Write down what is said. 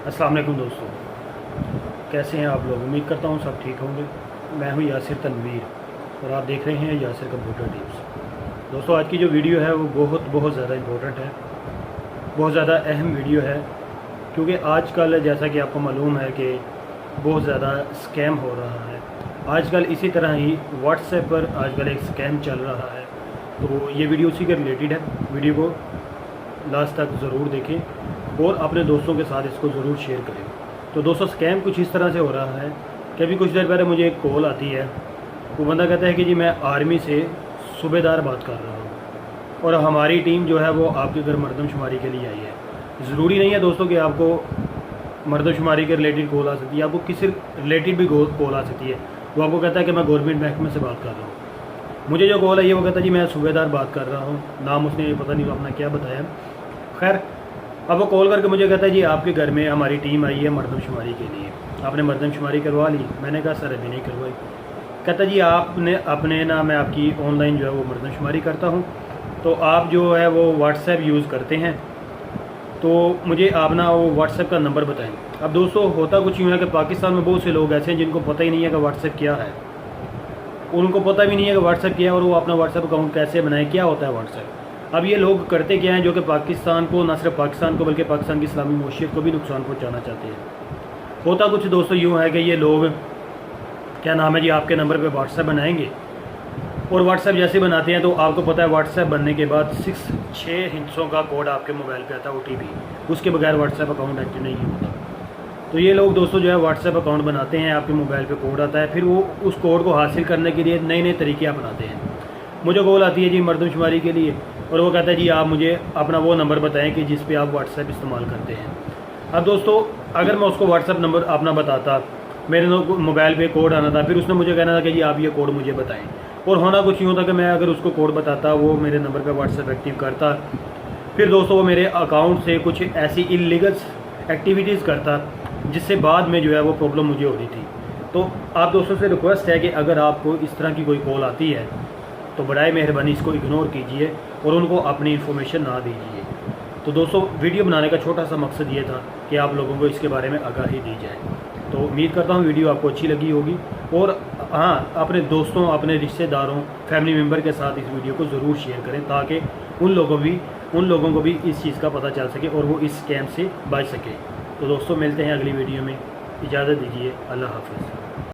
अस्सलाम वालेकुम दोस्तों, कैसे हैं आप लोग। उम्मीद करता हूँ सब ठीक होंगे। मैं हूँ यासिर तनवीर और आप देख रहे हैं यासिर कंप्यूटर टिप्स। दोस्तों, आज की जो वीडियो है वो बहुत ज़्यादा इम्पोर्टेंट है, बहुत ज़्यादा अहम वीडियो है, क्योंकि आजकल जैसा कि आपको मालूम है कि बहुत ज़्यादा स्कैम हो रहा है। आजकल इसी तरह ही व्हाट्सएप पर आजकल एक स्कैम चल रहा है, तो ये वीडियो उसी के रिलेटेड है। वीडियो को लास्ट तक ज़रूर देखें और अपने दोस्तों के साथ इसको ज़रूर शेयर करें। तो दोस्तों, स्कैम कुछ इस तरह से हो रहा है कि अभी कुछ देर पहले मुझे एक कॉल आती है। वो बंदा कहता है कि जी मैं आर्मी से सूबेदार बात कर रहा हूँ और हमारी टीम जो है वो आपके घर मरदमशुमारी के लिए आई है। ज़रूरी नहीं है दोस्तों कि आपको मरदमशुमारी के रिलेटेड कॉल आ सकती है, आपको किसी रिलेटेड भी कॉल आ सकती है। वो आपको कहता है कि मैं गवर्नमेंट महकमे से बात कर रहा हूँ। मुझे जो कॉल है ये वो कहता है जी मैं सूबेदार बात कर रहा हूँ। नाम उसने पता नहीं अपना क्या बताया। खैर, अब वो कॉल करके मुझे कहता है जी आपके घर में हमारी टीम आई है मरदमशुमारी के लिए, आपने मरदमशुमारी करवा ली। मैंने कहा सर अभी नहीं करवाई। कहता जी आपने अपने ना, मैं आपकी ऑनलाइन जो है वो मरदमशुमारी करता हूँ, तो आप जो है वो व्हाट्सएप यूज़ करते हैं, तो मुझे आप ना वो व्हाट्सएप का नंबर बताएं। अब दोस्तों, होता कुछ यूँ है कि पाकिस्तान में बहुत से लोग ऐसे हैं जिनको पता ही नहीं है कि व्हाट्सएप क्या है। उनको पता भी नहीं है कि व्हाट्सएप क्या है और वो अपना व्हाट्सएप अकाउंट कैसे बनाए, क्या होता है व्हाट्सएप। अब ये लोग करते क्या हैं जो कि पाकिस्तान को, न सिर्फ पाकिस्तान को बल्कि पाकिस्तान की इस्लामी मईशत को भी नुकसान पहुंचाना चाहते हैं। होता कुछ दोस्तों यूँ है कि ये लोग क्या नाम है जी आपके नंबर पे व्हाट्सएप बनाएंगे और व्हाट्सएप जैसे बनाते हैं तो आपको पता है व्हाट्सएप बनने के बाद 6 हिंसों का कोड आपके मोबाइल पे आता है, OTP। उसके बगैर व्हाट्सएप अकाउंट एक्टिव नहीं होता। तो ये लोग दोस्तों जो है व्हाट्सएप अकाउंट बनाते हैं, आपके मोबाइल पे कोड आता है, फिर वो उस कोड को हासिल करने के लिए नए नए तरीके अपनाते हैं। मुझे कॉल आती है जी मरदमशुमारी के लिए और वो कहता है जी आप मुझे अपना वो नंबर बताएं कि जिस पे आप व्हाट्सएप इस्तेमाल करते हैं। अब दोस्तों, अगर मैं उसको व्हाट्सएप नंबर अपना बताता, मेरे मोबाइल पे कोड आना था, फिर उसने मुझे कहना था कि जी आप ये कोड मुझे बताएं। और होना कुछ यूँ था कि मैं अगर उसको कोड बताता, वो मेरे नंबर पे व्हाट्सएप एक्टिव करता, फिर दोस्तों वो मेरे अकाउंट से कुछ ऐसी इलीगल एक्टिविटीज़ करता जिससे बाद में जो है वो प्रॉब्लम मुझे हो रही थी। तो आप दोस्तों से रिक्वेस्ट है कि अगर आपको इस तरह की कोई कॉल आती है तो बड़ाए मेहरबानी इसको इग्नोर कीजिए और उनको अपनी इन्फॉर्मेशन ना दीजिए। तो दोस्तों, वीडियो बनाने का छोटा सा मकसद ये था कि आप लोगों को इसके बारे में आगाही दी जाए। तो उम्मीद करता हूँ वीडियो आपको अच्छी लगी होगी और हाँ, अपने दोस्तों, अपने रिश्तेदारों, फैमिली मेम्बर के साथ इस वीडियो को ज़रूर शेयर करें ताकि उन लोगों को भी इस चीज़ का पता चल सके और वो इस स्कैम से बच सके। तो दोस्तों, मिलते हैं अगली वीडियो में। इजाज़त दीजिए। अल्लाह हाफ़िज़।